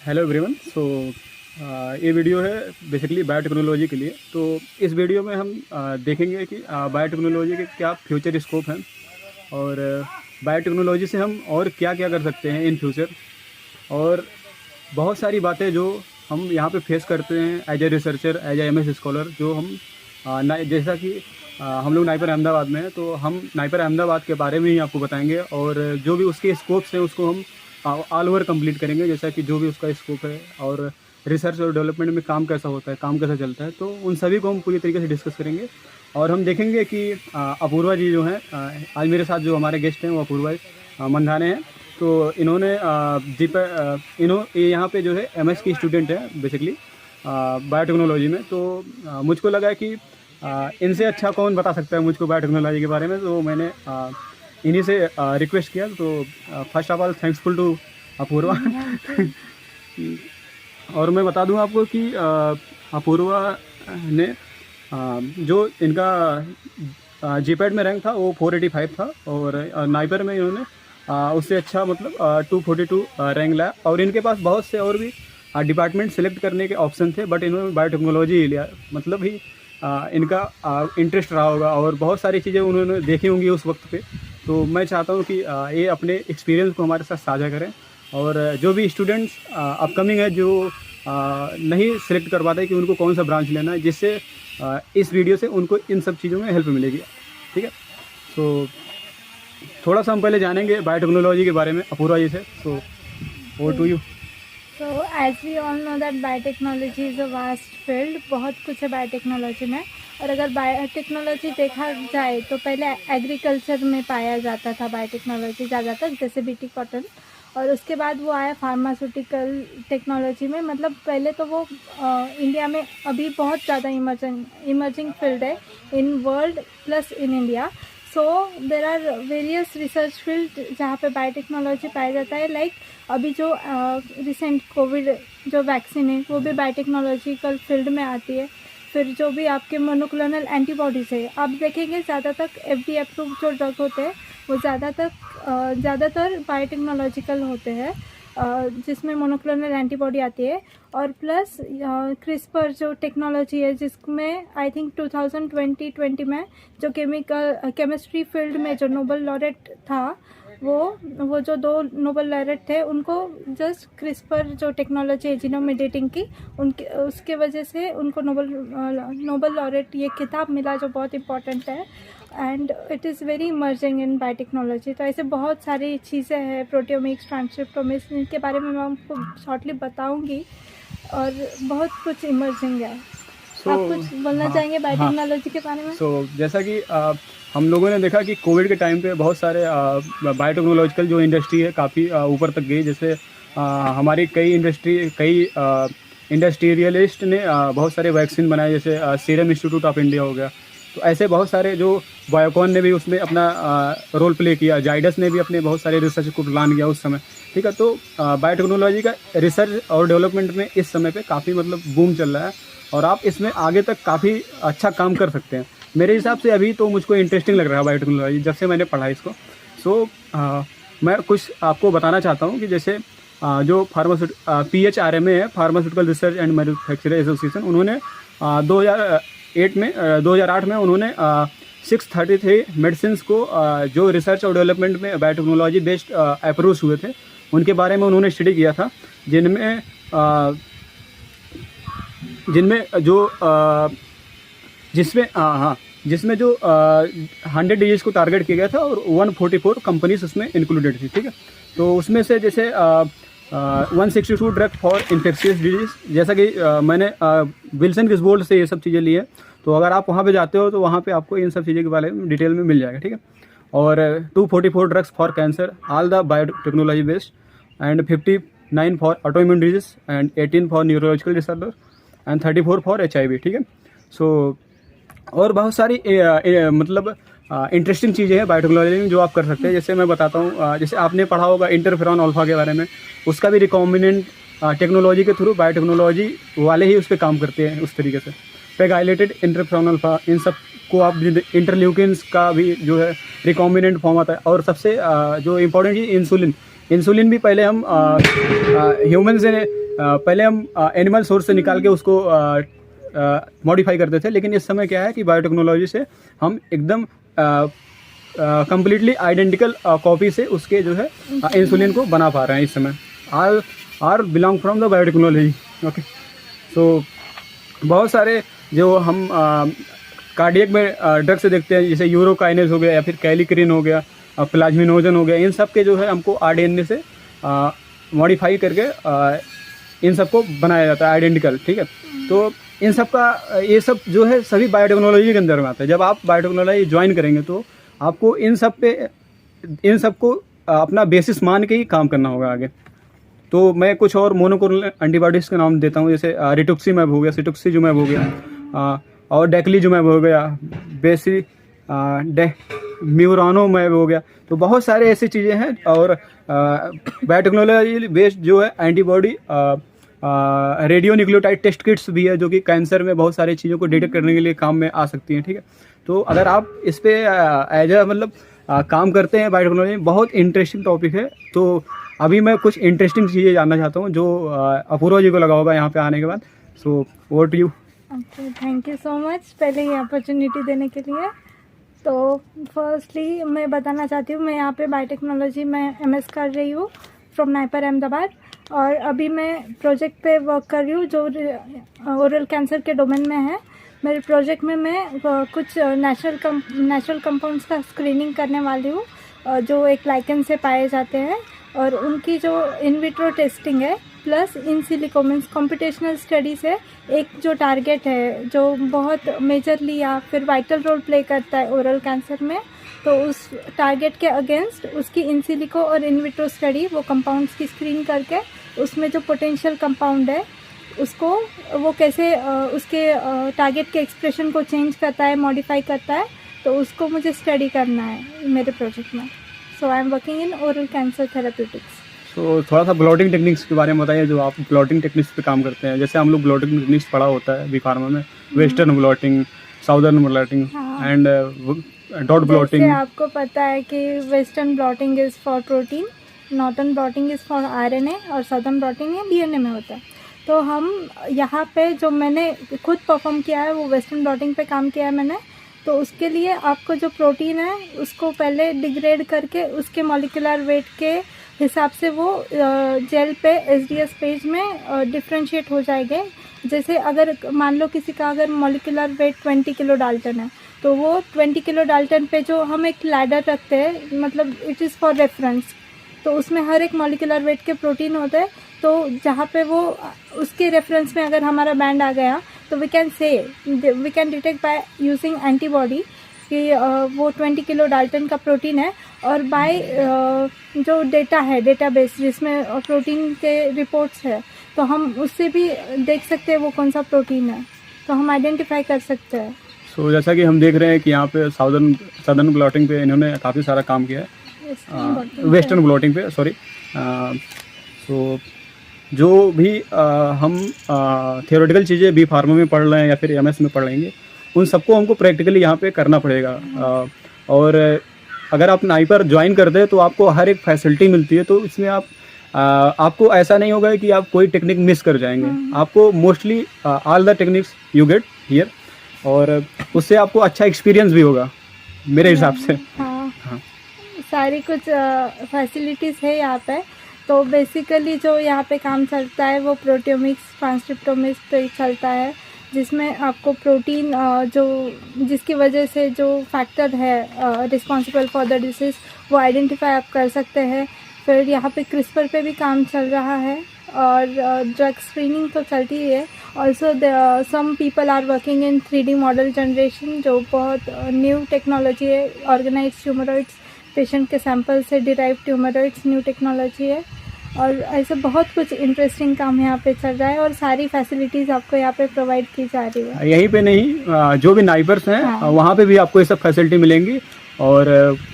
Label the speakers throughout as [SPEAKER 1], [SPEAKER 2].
[SPEAKER 1] Hello everyone. ये video है basically biotechnology के लिए। तो इस वीडियो में हम देखेंगे कि बायोटेक्नोलॉजी के क्या फ्यूचर स्कोप हैं और बायोटेक्नोलॉजी से हम और क्या क्या कर सकते हैं इन फ्यूचर, और बहुत सारी बातें जो हम यहाँ पे फेस करते हैं as a researcher, as a MS scholar. जो हम जैसा कि हम लोग नाइपर अहमदाबाद में हैं, तो हम नाइपर अहमदाबाद के बारे में ही आपको बताएंगे और जो भी उसके स्कोप्स हैं उसको हम ऑल ओवर कंप्लीट करेंगे, जैसा कि जो भी उसका स्कोप है और रिसर्च और डेवलपमेंट में काम कैसा होता है, काम कैसा चलता है, तो उन सभी को हम पूरी तरीके से डिस्कस करेंगे। और हम देखेंगे कि अपूर्वा जी जो हैं, आज मेरे साथ जो हमारे गेस्ट हैं वो अपूर्वा मंधाने हैं। तो इन्होंने ये यहाँ पे जो है एमएस की स्टूडेंट है बेसिकली बायोटेक्नोलॉजी में। तो मुझको लगा कि इनसे अच्छा कौन बता सकता है मुझको बायोटेक्नोलॉजी के बारे में, तो मैंने इन्हीं से रिक्वेस्ट किया। तो first of all thankful to Apoorva. और मैं बता दूं आपको कि अपूर्वा ने जो इनका जीपैड में रैंक था वो 485 था, और नाइपर में इन्होंने उससे अच्छा मतलब 242 रैंक लाया। और इनके पास बहुत से और भी डिपार्टमेंट सेलेक्ट करने के ऑप्शन थे, बट इन्होंने बायोटेक्नोलॉजी ही लिया। मतलब ही इनका इंटरेस्ट रहा होगा और बहुत सारी चीज़ें उन्होंने देखी होंगी उस वक्त पे। तो मैं चाहता हूँ कि ये अपने एक्सपीरियंस को हमारे साथ साझा करें, और जो भी स्टूडेंट्स अपकमिंग है जो नहीं सिलेक्ट कर पाते कि उनको कौन सा ब्रांच लेना है, जिससे इस वीडियो से उनको इन सब चीज़ों में हेल्प मिलेगी। ठीक है, तो थोड़ा सा हम पहले जानेंगे बायोटेक्नोलॉजी के बारे में अपूर्वा जी से। तो over to you.
[SPEAKER 2] So as we all know that biotechnology is a vast field, बहुत कुछ है बायोटेक्नोलॉजी में। और अगर बायोटेक्नोलॉजी देखा जाए तो पहले एग्रीकल्चर में पाया जाता था बायोटेक्नोलॉजी ज़्यादातर, जैसे बीटी कॉटन, और उसके बाद वो आया फार्मास्यूटिकल टेक्नोलॉजी में। मतलब पहले तो वो इंडिया में अभी बहुत ज़्यादा इमर्जिंग फील्ड है in world plus in India. So there are various research field जहाँ पे बायोटेक्नोलॉजी पाया जाता है। लाइक अभी जो रिसेंट कोविड जो वैक्सीन है वो भी बायोटेक्नोलॉजिकल फील्ड में आती है। फिर जो भी आपके मोनोक्लोनल एंटीबॉडीज़ है, आप देखेंगे ज़्यादातर FDA अप्रूव जो ड्रग होते हैं वो ज़्यादातर बायोटेक्नोलॉजिकल होते हैं, जिसमें मोनोक्लोनल एंटीबॉडी आती है। और प्लस क्रिस्पर जो टेक्नोलॉजी है, जिसमें आई थिंक 2020 में जो केमिस्ट्री फील्ड में जो नोबेल लॉरेट था, वो जो 2 नोबेल लॉरेट थे उनको जस्ट क्रिस्पर जो टेक्नोलॉजी है जीनोम एडिटिंग की, उसके वजह से उनको नोबेल लॉरेट ये खिताब मिला, जो बहुत इम्पॉर्टेंट है। And it is very emerging in biotechnology. तो ऐसे बहुत सारी चीज़ें हैं, प्रोटियोमिक्स, ट्रांसक्रिप्टोमिक्स, इनके बारे में मैं आपको शॉर्टली बताऊंगी, और बहुत कुछ इमर्जिंग है। आप कुछ बोलना चाहेंगे बायोटेक्नोलॉजी के बारे में?
[SPEAKER 1] जैसा कि हम लोगों ने देखा कि कोविड के टाइम पे बहुत सारे बायोटेक्नोलॉजिकल जो इंडस्ट्री है काफ़ी ऊपर तक गई। जैसे हमारी कई इंडस्ट्रियलिस्ट ने बहुत सारे वैक्सीन बनाए, जैसे सीरम इंस्टीट्यूट ऑफ इंडिया हो गया। तो ऐसे बहुत सारे जो बायोकॉन ने भी उसमें अपना रोल प्ले किया, जाइडस ने भी अपने बहुत सारे रिसर्च को प्लान किया उस समय। ठीक है, तो बायोटेक्नोलॉजी का रिसर्च और डेवलपमेंट में इस समय पे काफ़ी मतलब बूम चल रहा है, और आप इसमें आगे तक काफ़ी अच्छा काम कर सकते हैं। मेरे हिसाब से अभी तो मुझको इंटरेस्टिंग लग रहा है बायोटेक्नोलॉजी, जब से मैंने पढ़ा इसको। मैं कुछ आपको बताना चाहता हूँ कि जैसे जो PHRMA है, pharmaceutical research and manufacturer association, उन्होंने 2008 में उन्होंने 633 मेडिसिन को जो रिसर्च और डेवलपमेंट में बायोटेक्नोलॉजी बेस्ड अप्रूव हुए थे, उनके बारे में उन्होंने स्टडी किया था, जिनमें जो 100 डिजीज़ को टारगेट किया गया था, और 144 कंपनीज उसमें इंक्लूडेड थी। ठीक है, तो उसमें से जैसे 162 ड्रग फॉर इन्फेक्शियस डिजीज़, जैसा कि मैंने विल्सन गिसबोल्ड से ये सब चीज़ें ली है। तो अगर आप वहाँ पे जाते हो तो वहाँ पे आपको इन सब चीज़ों के बारे में डिटेल में मिल जाएगा। ठीक है, और 244 drugs for cancer, all the biotechnology based, and 59 for autoimmune disease, and 18 for neurological disorder, and 34 for HIV। ठीक है, सो और बहुत सारी मतलब इंटरेस्टिंग चीज़ें हैं बायोटेक्नोलॉजी में जो आप कर सकते हैं। जैसे मैं बताता हूँ, जैसे आपने पढ़ा होगा इंटरफेरॉन अल्फा के बारे में, उसका भी रिकॉम्बिनेंट टेक्नोलॉजी के थ्रू बायोटेक्नोलॉजी वाले ही उस पर काम करते हैं उस तरीके से। पेगाइलेटेड इंटरफेरॉन अल्फा, इन सब को आप इंटरल्यूकिन्स का भी जो है रिकॉम्बिनेंट फॉर्म आता है। और सबसे जो इम्पोर्टेंट चीज़ इंसुलिन भी पहले हम ह्यूमन से पहले हम एनिमल सोर्स से निकाल के उसको मॉडिफाई करते थे, लेकिन इस समय क्या है कि बायोटेक्नोलॉजी से हम एकदम कंप्लीटली आइडेंटिकल कॉपी से उसके जो है इंसुलिन को बना पा रहे हैं इस समय। Are belong from the biotechnology. Okay, so बहुत सारे जो हम कार्डियक में ड्रग से देखते हैं, जैसे यूरोकाइनेज हो गया या फिर कैलिक्रिन हो गया, प्लाज्मिनोजन हो गया, इन सब के जो है हमको आरडीएनए से मॉडिफाई करके इन सब को बनाया जाता है आइडेंटिकल। ठीक है, तो इन सब का ये सब जो है सभी बायोटेक्नोलॉजी के अंदर में आता है। जब आप बायोटेक्नोलॉजी ज्वाइन करेंगे तो आपको इन सब को अपना बेसिस मान के ही काम करना होगा आगे। तो मैं कुछ और मोनोक्लोनल एंटीबॉडीज़ के नाम देता हूँ, जैसे रिटुक्सीमैब हो गया, सिटुक्सीजुमैब हो गया, और डेक्लीजुमैब हो गया, म्यूरानोमैब हो गया। तो बहुत सारे ऐसी चीज़ें हैं। और बायोटेक्नोलॉजी बेस्ड जो है antibody radio nucleotide test kits भी है, जो कि कैंसर में बहुत सारी चीज़ों को डिटेक्ट करने के लिए काम में आ सकती हैं। ठीक है, तो अगर आप इस पे एज ए मतलब काम करते हैं, बायोटेक्नोलॉजी बहुत इंटरेस्टिंग टॉपिक है। तो अभी मैं कुछ इंटरेस्टिंग चीज़ें जानना चाहता हूँ जो अपूर्वा जी को लगा होगा यहाँ पे आने के बाद। So over to you.
[SPEAKER 2] Okay, thank you so much पहले ये अपॉर्चुनिटी देने के लिए। तो फर्स्टली मैं बताना चाहती हूँ, मैं यहाँ पे बायोटेक्नोलॉजी में एमएस कर रही हूँ फ्रॉम नाइपर अहमदाबाद, और अभी मैं प्रोजेक्ट पे वर्क कर रही हूँ जो ओरल कैंसर के डोमेन में है। मेरे प्रोजेक्ट में मैं कुछ नेचुरल कंपाउंड्स का स्क्रीनिंग करने वाली हूँ जो एक लाइकेन से पाए जाते हैं, और उनकी जो इन विट्रो टेस्टिंग है plus in silico means computational study से एक जो टारगेट है जो बहुत मेजरली या फिर वाइटल रोल प्ले करता है ओरल कैंसर में, तो उस टारगेट के अगेंस्ट उसकी इन सिलिको और इन विट्रो स्टडी वो कंपाउंड्स की स्क्रीन करके उसमें जो पोटेंशियल कंपाउंड है उसको वो कैसे उसके टारगेट के एक्सप्रेशन को चेंज करता है, मॉडिफाई करता है, तो उसको मुझे स्टडी करना है मेरे प्रोजेक्ट में। So I am working in oral cancer therapeutics.
[SPEAKER 1] तो थोड़ा सा ब्लॉटिंग टेक्निक्स के बारे में बताइए, जो आप ब्लॉटिंग टेक्निक्स पे काम करते हैं। जैसे हम लोग ब्लॉटिंग टेक्निक्स पढ़ा होता है बी फार्मा में, western blotting, southern blotting and dot blotting.
[SPEAKER 2] जैसे आपको पता है कि western blotting is for protein, northern blotting is for RNA, और साउदर्न ब्लॉटिंग है डीएनए में होता है। तो हम यहाँ पे जो मैंने खुद परफॉर्म किया है वो वेस्टर्न ब्लॉटिंग पे काम किया है मैंने। तो उसके लिए आपको जो प्रोटीन है उसको पहले डिग्रेड करके उसके मॉलिक्यूलर वेट के हिसाब से वो जेल पे एसडीएस पेज में डिफ्रेंशिएट हो जाएंगे। जैसे अगर मान लो किसी का अगर मॉलिक्यूलर वेट 20 किलो डाल्टन है, तो वो 20 किलो डाल्टन पे जो हम एक लैडर रखते हैं, मतलब इट इज़ फॉर रेफरेंस, तो उसमें हर एक मॉलिक्यूलर वेट के प्रोटीन होते हैं। तो जहाँ पे वो उसके रेफरेंस में अगर हमारा बैंड आ गया तो we can detect by using antibody कि वो 20 किलो डाल्टन का प्रोटीन है, और बाय जो डेटा है डेटाबेस जिसमें प्रोटीन के रिपोर्ट्स है, तो हम उससे भी देख सकते हैं वो कौन सा प्रोटीन है, तो हम आइडेंटिफाई कर सकते हैं।
[SPEAKER 1] सो जैसा कि हम देख रहे हैं कि यहाँ पे साउदर्न ब्लॉटिंग पे इन्होंने काफ़ी सारा काम किया है, वेस्टर्न ब्लॉटिंग पे सॉरी। सो जो भी हम थियोरेटिकल चीज़ें बी फार्मा में पढ़ रहे हैं या फिर एमएस में पढ़ लेंगे, उन सबको हमको प्रैक्टिकली यहाँ पे करना पड़ेगा। और अगर आप नाइपर ज्वाइन करते हैं तो आपको हर एक फैसिलिटी मिलती है, तो इसमें आपको ऐसा नहीं होगा कि आप कोई टेक्निक मिस कर जाएंगे। आपको mostly all the techniques you get here, और उससे आपको अच्छा एक्सपीरियंस भी होगा मेरे हिसाब से।
[SPEAKER 2] हाँ, सारी कुछ फैसिलिटीज़ है यहाँ पे। तो बेसिकली जो यहाँ पे काम चलता है वो प्रोटियोमिक्स, ट्रांसक्रिप्टोमिक्स पे चलता है, जिसमें आपको प्रोटीन जो जिसकी वजह से जो फैक्टर है रिस्पॉन्सिबल फॉर द डिसीज़ वो आइडेंटिफाई आप कर सकते हैं। फिर यहाँ पे क्रिस्पर पे भी काम चल रहा है, और ड्रग स्क्रीनिंग तो चलती ही है। Also some people are working in 3D model generation, जो बहुत न्यू टेक्नोलॉजी है। ऑर्गेनाइज ट्यूमरॉइड्स, पेशेंट के सैंपल से डिराइव ट्यूमरॉइड्स न्यू टेक्नोलॉजी है, और ऐसे बहुत कुछ इंटरेस्टिंग काम यहाँ पे चल रहा है, और सारी फैसिलिटीज़ आपको यहाँ पे प्रोवाइड की जा रही है।
[SPEAKER 1] यहीं पे नहीं, जो भी नाइपर्स हैं वहाँ पे भी आपको ये सब फैसिलिटी मिलेंगी। और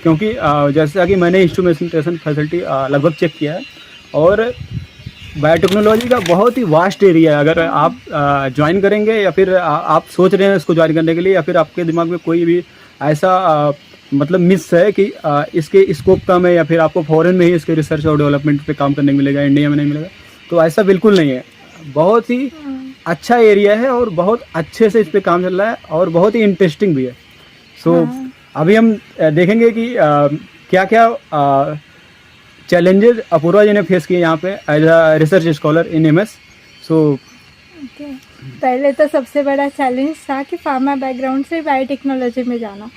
[SPEAKER 1] क्योंकि जैसा कि मैंने इंस्ट्रूमेंटेशन फैसिलिटी लगभग चेक किया है, और बायोटेक्नोलॉजी का बहुत ही वास्ट एरिया है। अगर आप ज्वाइन करेंगे या फिर आप सोच रहे हैं इसको ज्वाइन करने के लिए, या फिर आपके दिमाग में कोई भी ऐसा मतलब मिस है कि इसके स्कोप कम है, या फिर आपको फॉरेन में ही इसके रिसर्च और डेवलपमेंट पे काम करने को मिलेगा, इंडिया में नहीं मिलेगा, तो ऐसा बिल्कुल नहीं है, बहुत ही अच्छा एरिया है और बहुत अच्छे से इस पे काम चल रहा है और बहुत ही इंटरेस्टिंग भी है। सो अभी हम देखेंगे कि क्या क्या चैलेंजेस अपूर्वा जी ने फेस किए यहाँ पे as a research scholar in MS. So
[SPEAKER 2] पहले तो सबसे बड़ा चैलेंज था कि फार्मा बैकग्राउंड से बायोटेक्नोलॉजी में जाना।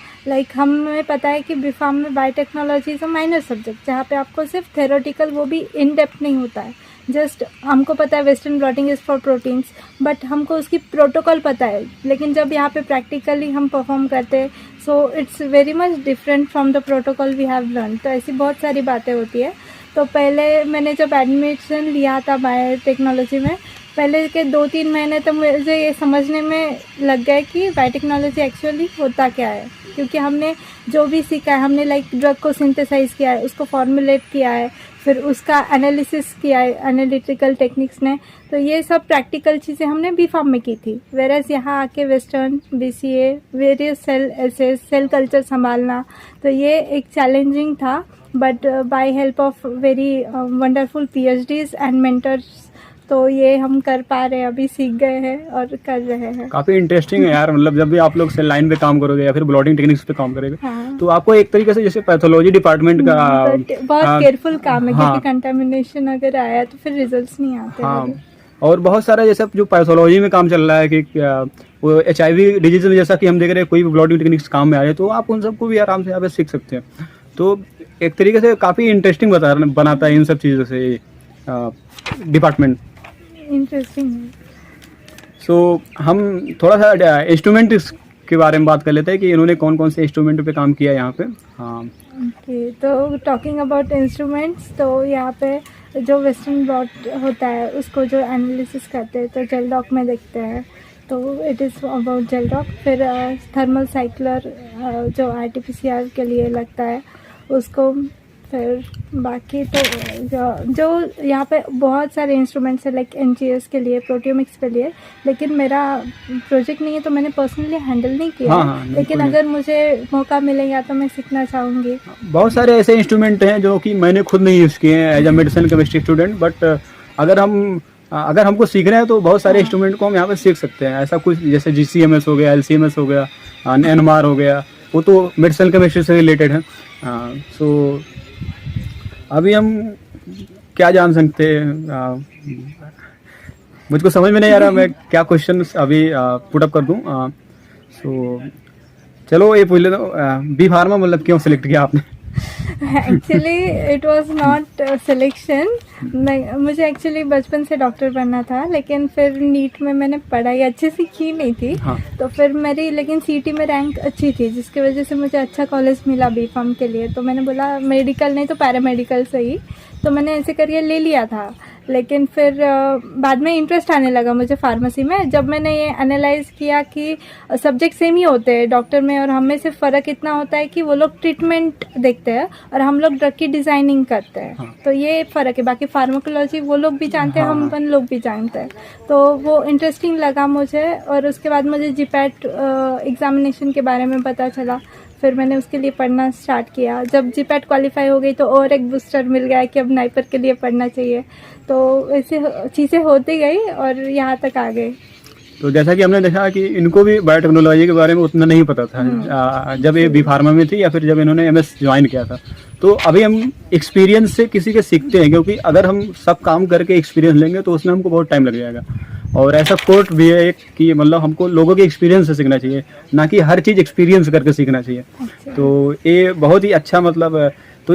[SPEAKER 2] हमें पता है कि बीफार्म में biotechnology is a minor subject, जहाँ पे आपको सिर्फ थेरोटिकल, वो भी इन डेप्थ नहीं होता है। जस्ट हमको पता है western blotting is for proteins, but हमको उसकी प्रोटोकॉल पता है, लेकिन जब यहाँ पे प्रैक्टिकली हम परफॉर्म करते हैं so it's very much different from the protocol we have learn. तो ऐसी बहुत सारी बातें होती है। तो पहले मैंने जब एडमिशन लिया था बायोटेक्नोलॉजी में, पहले के 2-3 महीने तो मुझे ये समझने में लग गए कि बायोटेक्नोलॉजी एक्चुअली होता क्या है, क्योंकि हमने जो भी सीखा है, हमने ड्रग को सिंथेसाइज किया है, उसको फॉर्मुलेट किया है, फिर उसका एनालिसिस किया है एनालिटिकल टेक्निक्स ने। तो ये सब प्रैक्टिकल चीज़ें हमने बीफार्म में की थी। वेरएज़ यहाँ आके western BCA, various cell assays, cell culture संभालना, तो ये एक चैलेंजिंग था। But by help of very wonderful PhDs and mentors, तो ये हम कर पा रहे हैं, अभी सीख गए हैं और कर रहे हैं।
[SPEAKER 1] काफ़ी इंटरेस्टिंग है यार, मतलब जब भी आप लोग सेल लाइन पे काम करोगे या फिर ब्लॉटिंग टेक्निक्स पे काम करोगे,
[SPEAKER 2] हाँ।
[SPEAKER 1] तो आपको एक तरीके से जैसे पैथोलॉजी डिपार्टमेंट का
[SPEAKER 2] बहुत केयरफुल काम है,
[SPEAKER 1] हाँ,
[SPEAKER 2] क्योंकि कंटामिनेशन अगर आया तो फिर रिजल्ट्स नहीं आते।
[SPEAKER 1] हाँ, और बहुत सारा जैसे जो पैथोलॉजी में काम चल रहा है कि वो HIV डिजीज में जैसा कि हम देख रहे हैं, कोई भी ब्लॉटिंग टेक्निक्स काम में आ रहे तो आप उन सबको भी आराम से यहाँ पे सीख सकते हैं। तो एक तरीके से काफ़ी इंटरेस्टिंग बनाता है इन सब चीज़ों से डिपार्टमेंट।
[SPEAKER 2] इंटरेस्टिंग है।
[SPEAKER 1] सो हम थोड़ा सा इंस्ट्रूमेंट के बारे में बात कर लेते हैं कि इन्होंने कौन कौन से इंस्ट्रूमेंट पे काम किया यहाँ पे। हाँ,
[SPEAKER 2] ओके, तो टॉकिंग अबाउट इंस्ट्रूमेंट्स, तो यहाँ पे जो वेस्टर्न ब्लॉट होता है उसको जो एनालिसिस करते हैं तो जेलडॉक में देखते हैं, तो इट इज़ अबाउट जेलडॉक। फिर थर्मल साइक्लर जो RT-PCR के लिए लगता है उसको। फिर बाकी तो जो यहाँ पे बहुत सारे इंस्ट्रूमेंट्स हैं NGS के लिए, प्रोटियोमिक्स के लिए, लेकिन मेरा प्रोजेक्ट नहीं है तो मैंने पर्सनली हैंडल नहीं किया।
[SPEAKER 1] हाँ,
[SPEAKER 2] लेकिन अगर मुझे मौका मिलेगा तो मैं सीखना चाहूँगी।
[SPEAKER 1] बहुत सारे ऐसे इंस्ट्रूमेंट हैं जो कि मैंने खुद नहीं यूज़ किए हैं as a medicine chemistry student, but अगर हमको सीखना है तो बहुत सारे इंस्ट्रूमेंट को हम यहाँ पे सीख सकते हैं। ऐसा कुछ जैसे GCMS हो गया, LCMS हो गया, NMR हो गया, वो तो मेडिसिन केमिस्ट्री से रिलेटेड है। सो अभी हम क्या जान सकते हैं, मुझको समझ में नहीं आ रहा मैं क्या क्वेश्चन अभी पुट अप कर दूं। सो चलो ये पूछ लेता हूँ, बी फार्मा मतलब क्यों सिलेक्ट किया आपने?
[SPEAKER 2] Actually it was not selection. मुझे एक्चुअली बचपन से डॉक्टर बनना था, लेकिन फिर नीट में मैंने पढ़ाई अच्छे से की नहीं थी।
[SPEAKER 1] हाँ।
[SPEAKER 2] तो फिर मेरी लेकिन CT में रैंक अच्छी थी, जिसकी वजह से मुझे अच्छा कॉलेज मिला बीफार्म के लिए। तो मैंने बोला मेडिकल नहीं तो पैरामेडिकल सही, तो मैंने ऐसे करके ले लिया था। लेकिन फिर बाद में इंटरेस्ट आने लगा मुझे फार्मेसी में, जब मैंने ये एनालाइज किया कि सब्जेक्ट सेम ही होते हैं डॉक्टर में और हम में सिर्फ फ़र्क इतना होता है कि वो लोग ट्रीटमेंट देखते हैं और हम लोग ड्रग की डिज़ाइनिंग करते हैं।
[SPEAKER 1] हाँ।
[SPEAKER 2] तो ये फ़र्क है, बाकी फार्माकोलॉजी वो लोग भी जानते हैं,
[SPEAKER 1] हाँ,
[SPEAKER 2] हम अपन लोग भी जानते हैं। तो वो इंटरेस्टिंग लगा मुझे, और उसके बाद मुझे GPAT एग्ज़ामिनेशन के बारे में पता चला। फिर मैंने उसके लिए पढ़ना स्टार्ट किया। जब GPAT क्वालिफाई हो गई तो और एक बूस्टर मिल गया कि अब नाइपर के लिए पढ़ना चाहिए। तो ऐसे चीज़ें होती गई और यहाँ तक आ गए।
[SPEAKER 1] तो जैसा कि हमने देखा कि इनको भी बायोटेक्नोलॉजी के बारे में उतना नहीं पता था जब ये बी फार्मा में थी या फिर जब इन्होंने MS ज्वाइन किया था। तो अभी हम एक्सपीरियंस से किसी के सीखते हैं, क्योंकि अगर हम सब काम करके एक्सपीरियंस लेंगे तो उसमें हमको बहुत टाइम लग जाएगा। और ऐसा कोट भी है एक कि मतलब हमको लोगों के एक्सपीरियंस से सीखना चाहिए, ना कि हर चीज़ एक्सपीरियंस करके सीखना चाहिए। तो ये बहुत ही अच्छा मतलब, तो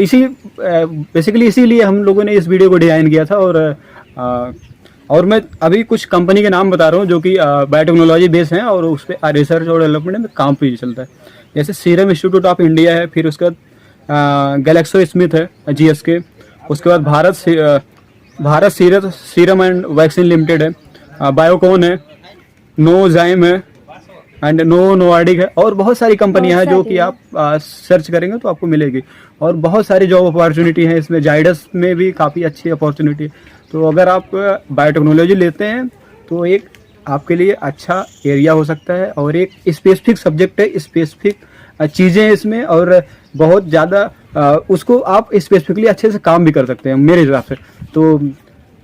[SPEAKER 1] बेसिकली इसीलिए हम लोगों ने इस वीडियो को डिज़ाइन किया था। और मैं अभी कुछ कंपनी के नाम बता रहा हूँ जो कि बायोटेक्नोलॉजी बेस हैं और उस पर रिसर्च और डेवलपमेंट में काम भी चलता है। जैसे सीरम इंस्टीट्यूट ऑफ इंडिया है, फिर उसके बाद गैलेक्सो स्मिथ है GSK, उसके बाद Bharat serum and vaccine limited है, बायोकॉन है, नोजाइम है एंड नोवार्डिक है, और बहुत सारी कंपनियां हैं जो कि आप सर्च करेंगे तो आपको मिलेगी। और बहुत सारी जॉब अपॉर्चुनिटी हैं इसमें, जाइडस में भी काफ़ी अच्छी अपॉर्चुनिटी। तो अगर आप बायोटेक्नोलॉजी लेते हैं तो एक आपके लिए अच्छा एरिया हो सकता है, और एक स्पेसिफिक सब्जेक्ट है, स्पेसिफिक चीज़ें हैं इसमें, और बहुत ज़्यादा उसको आप स्पेसिफिकली अच्छे से काम भी कर सकते हैं मेरे हिसाब से। तो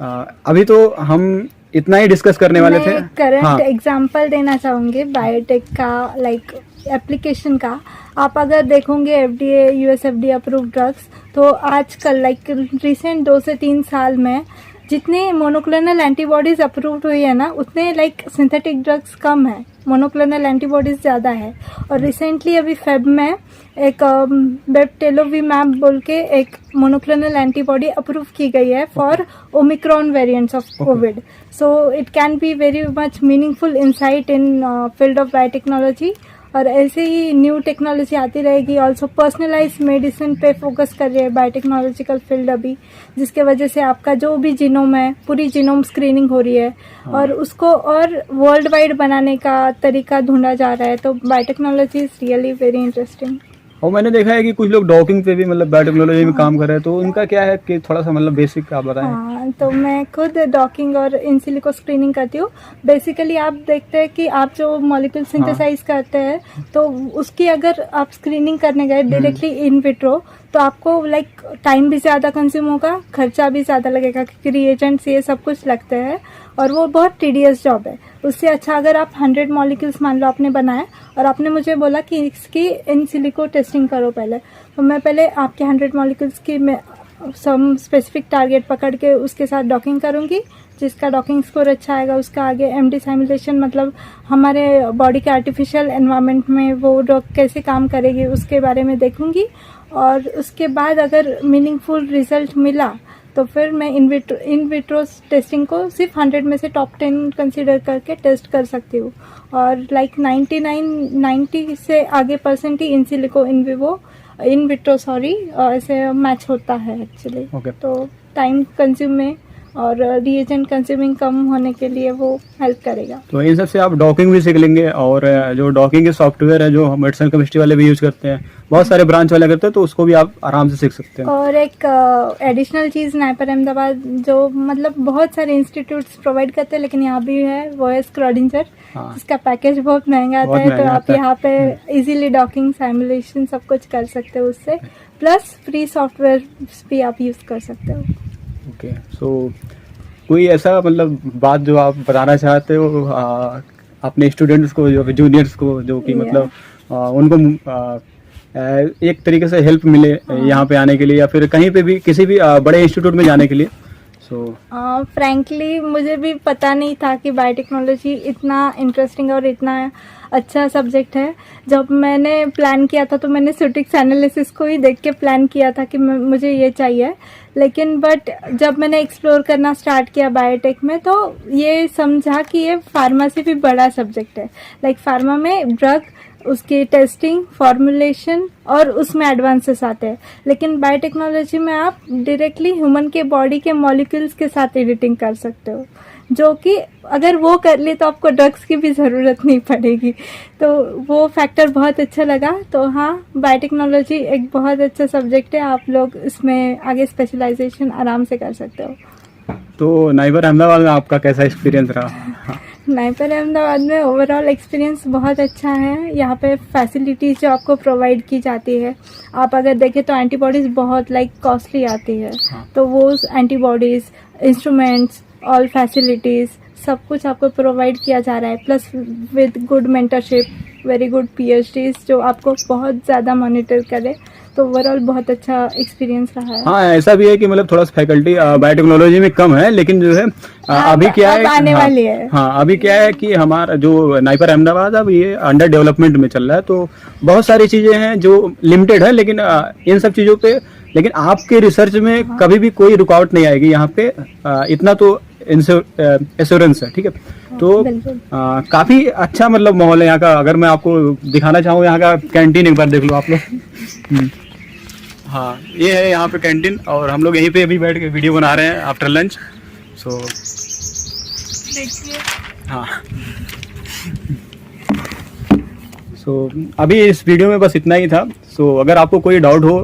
[SPEAKER 1] अभी तो हम इतना ही डिस्कस करने वाले थे।
[SPEAKER 2] मैं करंट
[SPEAKER 1] हाँ।
[SPEAKER 2] एग्जांपल देना चाहूँगी बायोटेक का, लाइक एप्लीकेशन का। आप अगर देखोगे FDA, US FDA approved drugs, तो आजकल लाइक रिसेंट 2 से 3 साल में जितने मोनोक्लोनल एंटीबॉडीज अप्रूव्ड हुई है ना, उतने लाइक सिंथेटिक ड्रग्स कम है, मोनोक्लोनल एंटीबॉडीज ज़्यादा है। और रिसेंटली अभी फेब में एक बेपटेलोविमैब बोल के एक मोनोक्लोनल एंटीबॉडी अप्रूव की गई है for Omicron variants of Covid. So it can be very much meaningful insight in field of biotechnology. और ऐसे ही न्यू टेक्नोलॉजी आती रहेगी। ऑल्सो पर्सनलाइज मेडिसिन पे फोकस कर रही है बायोटेक्नोलॉजिकल फील्ड अभी, जिसके वजह से आपका जो भी जीनोम है, पूरी जीनोम स्क्रीनिंग हो रही है। और उसको और वर्ल्ड वाइड बनाने का तरीका ढूंढा जा रहा है। तो biotechnology is really very interesting.
[SPEAKER 1] और मैंने देखा है कि कुछ लोग डॉकिंग पे भी मतलब बायोटेक्नोलॉजी में काम कर रहे हैं, तो उनका क्या है कि थोड़ा सा मतलब बेसिक आप बताएं।
[SPEAKER 2] हाँ, तो मैं खुद डॉकिंग और इन सिलिको स्क्रीनिंग करती हूँ। बेसिकली आप देखते हैं कि आप जो मॉलिक्यूल सिंथेसाइज करते हैं, तो उसकी अगर आप स्क्रीनिंग करने गए डायरेक्टली इन विट्रो, तो आपको लाइक टाइम भी ज़्यादा कंज्यूम होगा, खर्चा भी ज़्यादा लगेगा, क्योंकि रिएजेंट्स ये सब कुछ लगते हैं और वो बहुत टीडियस जॉब है। उससे अच्छा अगर आप 100 मॉलिक्यूल्स मान लो आपने बनाए और आपने मुझे बोला कि इसकी इन सिलिको टेस्टिंग करो पहले, तो मैं पहले आपके 100 मॉलिक्यूल्स की मैं सम स्पेसिफिक टारगेट पकड़ के उसके साथ डॉकिंग करूँगी। जिसका डॉकिंग स्कोर अच्छा आएगा उसका आगे एमडी साइमुलेशन, मतलब हमारे बॉडी के आर्टिफिशियल एनवायरनमेंट में वो ड्रग कैसे काम करेगी उसके बारे में देखूंगी। और उसके बाद अगर मीनिंगफुल रिजल्ट मिला तो फिर मैं इन विट्रो टेस्टिंग को सिर्फ 100 में से टॉप 10 कंसीडर करके टेस्ट कर सकती हूँ। और लाइक 90 से आगे % ही इन सिलिको इन विट्रो ऐसे मैच होता है एक्चुअली।
[SPEAKER 1] Okay.
[SPEAKER 2] तो टाइम कंज्यूम में और रिएजेंट कंज्यूमिंग कम होने के लिए वो हेल्प करेगा।
[SPEAKER 1] तो इन सब से आप डॉकिंग भी सीख लेंगे, और जो डॉकिंग के सॉफ्टवेयर है जो मेडिसिनल केमिस्ट्री वाले भी यूज करते हैं, बहुत सारे ब्रांच वाले करते हैं, तो उसको भी आप आराम से सीख सकते हैं।
[SPEAKER 2] और एक एडिशनल चीज़ नाइपर अहमदाबाद जो मतलब बहुत सारे इंस्टीट्यूट्स प्रोवाइड करते हैं, लेकिन यहाँ भी है, वो है स्क्रॉडिंजर।
[SPEAKER 1] हाँ।
[SPEAKER 2] जिसका पैकेज बहुत महंगा आता है, तो आप यहाँ पे इजीली डॉकिंग, साइमुलेशन सब कुछ कर सकते हो उससे, प्लस फ्री सॉफ्टवेयर भी आप यूज़ कर सकते हो।
[SPEAKER 1] ओके, सो कोई ऐसा मतलब बात जो आप बताना चाहते हो अपने स्टूडेंट्स को, जो जूनियर्स को, जो कि मतलब उनको एक तरीके से हेल्प मिले यहाँ पे आने के लिए, या फिर कहीं पे भी किसी भी बड़े इंस्टीट्यूट में जाने के लिए।
[SPEAKER 2] फ्रैंकली मुझे भी पता नहीं था कि बायोटेक्नोलॉजी इतना इंटरेस्टिंग और इतना अच्छा सब्जेक्ट है। जब मैंने प्लान किया था तो मैंने स्टैटिस्टिक्स एनालिसिस को ही देख के प्लान किया था कि मुझे ये चाहिए, लेकिन बट जब मैंने एक्सप्लोर करना स्टार्ट किया बायोटेक में, तो ये समझा कि ये फार्मा से भी बड़ा सब्जेक्ट है। लाइक फार्मा में ड्रग, उसकी टेस्टिंग, फॉर्मुलेशन और उसमें एडवांसेस आते हैं, लेकिन बायोटेक्नोलॉजी में आप डायरेक्टली ह्यूमन के बॉडी के मॉलिक्यूल्स के साथ एडिटिंग कर सकते हो, जो कि अगर वो कर ले तो आपको ड्रग्स की भी ज़रूरत नहीं पड़ेगी। तो वो फैक्टर बहुत अच्छा लगा। तो हाँ, बायोटेक्नोलॉजी एक बहुत अच्छा सब्जेक्ट है, आप लोग इसमें आगे स्पेशलाइजेशन आराम से कर सकते हो।
[SPEAKER 1] तो नाइपर अहमदाबाद में आपका कैसा एक्सपीरियंस रहा?
[SPEAKER 2] नाइपर अहमदाबाद में ओवरऑल एक्सपीरियंस बहुत अच्छा है। यहाँ पे फैसिलिटीज़ जो आपको प्रोवाइड की जाती है, आप अगर देखें तो एंटीबॉडीज़ बहुत लाइक कॉस्टली आती है। तो वो एंटीबॉडीज़, इंस्ट्रूमेंट्स, ऑल फैसिलिटीज़ सब कुछ आपको प्रोवाइड किया जा रहा है, plus with good mentorship, very good PhDs जो आपको बहुत ज़्यादा मॉनिटर करे। तो ओवरऑल बहुत अच्छा एक्सपीरियंस रहा है।
[SPEAKER 1] हाँ, ऐसा भी है कि मतलब थोड़ा सा फैकल्टी बायोटेक्नोलॉजी में कम है, लेकिन जो है अभी क्या है,
[SPEAKER 2] आने वाली है।
[SPEAKER 1] हाँ, अभी क्या है कि हमारा जो नाइपर अहमदाबाद अब ये अंडर डेवलपमेंट में चल रहा है, तो बहुत सारी चीजें हैं जो लिमिटेड है, लेकिन इन सब चीजों पे, लेकिन आपके रिसर्च में कभी भी कोई रुकावट नहीं आएगी यहाँ पे, इतना तो एश्योरेंस है। ठीक है, तो काफी अच्छा मतलब माहौल है यहाँ का। अगर मैं आपको दिखाना चाहूँ यहाँ का कैंटीन, एक बार देख लो आप लोग। हाँ, ये है यहाँ पे कैंटीन, और हम लोग यहीं पे अभी बैठ के वीडियो बना रहे हैं आफ्टर लंच। सो देखिए, हाँ, सो अभी इस वीडियो में बस इतना ही था। सो अगर आपको कोई डाउट हो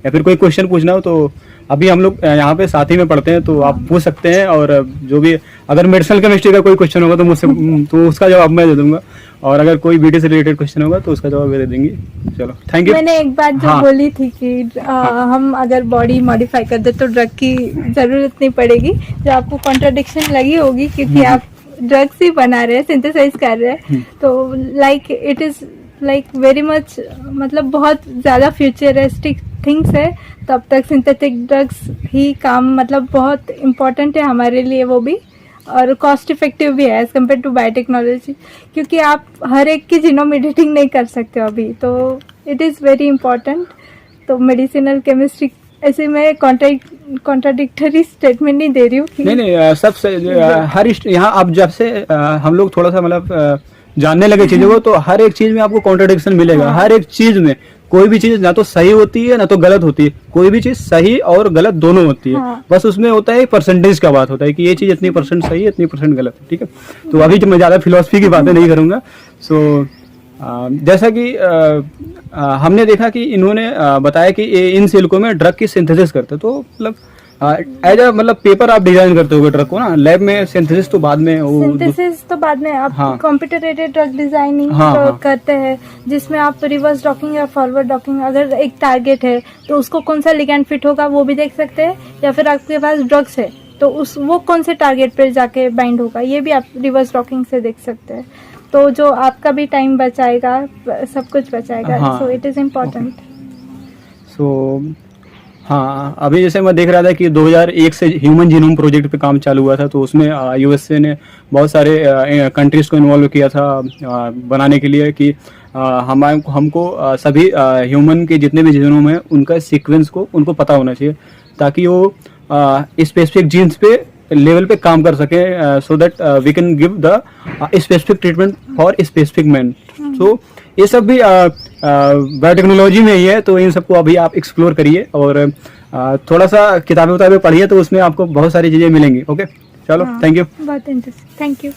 [SPEAKER 1] या फिर कोई क्वेश्चन पूछना हो तो अभी हम लोग यहाँ पे साथ ही में पढ़ते हैं, तो आप पूछ सकते हैं, और जो भी अगर मेडिसिनल केमिस्ट्री का कोई क्वेश्चन होगा तो मुझसे तो उसका जवाब मैं दे दूंगा, और अगर कोई बीटी से रिलेटेड क्वेश्चन होगा तो उसका जवाब दे देंगे। चलो थैंक यू।
[SPEAKER 2] मैंने एक बात जो
[SPEAKER 1] हाँ।
[SPEAKER 2] बोली थी कि हम अगर बॉडी मॉडिफाई कर दे तो ड्रग की ज़रूरत नहीं पड़ेगी, जो आपको कॉन्ट्राडिक्शन लगी होगी क्योंकि आप ड्रग्स ही बना रहे हैं, सिंथेसाइज कर रहे हैं, तो like it is like very much, मतलब बहुत ज़्यादा फ्यूचरिस्टिक थिंग्स है। तब तक सिंथेटिक ड्रग्स ही काम, मतलब बहुत इम्पोर्टेंट है हमारे लिए वो भी, और कॉस्ट इफेक्टिव भी है एज कम्पेयर टू बायोटेक्नोलॉजी, क्योंकि आप हर एक की जीनोम एडिटिंग नहीं कर सकते हो अभी, तो इट इज़ वेरी इंपॉर्टेंट। तो मेडिसिनल केमिस्ट्री, ऐसे मैं कॉन्ट्राडिक्टरी स्टेटमेंट नहीं दे रही हूँ।
[SPEAKER 1] नहीं सब हर यहाँ आप जब से हम लोग थोड़ा सा मतलब जानने लगे चीजों को, तो हर एक चीज में आपको कॉन्ट्राडिक्शन मिलेगा। हर एक चीज में कोई भी चीज ना तो सही होती है ना तो गलत होती है, कोई भी चीज सही और गलत दोनों होती है। बस उसमें होता है परसेंटेज का बात होता है कि ये चीज इतनी परसेंट सही है, इतनी परसेंट गलत है, ठीक है। तो अभी मैं ज्यादा फिलोसफी की बातें नहीं करूंगा। सो जैसा कि हमने देखा कि इन्होंने बताया कि इन सिल्कों में ड्रग की सिंथेसिस करते, तो मतलब एज अ मतलब पेपर आप डिजाइन करते हो ड्रग को ना, लैब में सिंथेसिस तो बाद में
[SPEAKER 2] सिंथेसिस तो बाद में आप कंप्यूटर एडेड ड्रग डिजाइनिंग करते हैं, जिसमें आप रिवर्स डॉकिंग या फॉरवर्ड डॉकिंग, अगर एक टारगेट है तो उसको कौन सा लिगैंड फिट होगा वो भी देख सकते हैं, या फिर आपके पास ड्रग्स है तो वो कौन से टारगेट पर जाके बाइंड होगा, ये भी आप रिवर्स डॉकिंग से देख सकते हैं। तो जो आपका भी टाइम बचाएगा, सब कुछ बचाएगा, सो इट इज इम्पोर्टेंट।
[SPEAKER 1] सो हाँ, अभी जैसे मैं देख रहा था कि 2001 से ह्यूमन जीनोम प्रोजेक्ट पे काम चालू हुआ था, तो उसमें यूएसए ने बहुत सारे कंट्रीज को इन्वॉल्व किया था बनाने के लिए कि हमको सभी ह्यूमन के जितने भी जीनोम हैं उनका सीक्वेंस को उनको पता होना चाहिए, ताकि वो स्पेसिफिक जीन्स पे लेवल पे काम कर सके, so that we can give the specific treatment for specific man. So ये सब भी बायोटेक्नोलॉजी में ही है, तो इन सबको अभी आप एक्सप्लोर करिए और थोड़ा सा किताबें पढ़िए, तो उसमें आपको बहुत सारी चीज़ें मिलेंगी। ओके, चलो थैंक यू।
[SPEAKER 2] बहुत इंटरेस्टिंग, थैंक यू।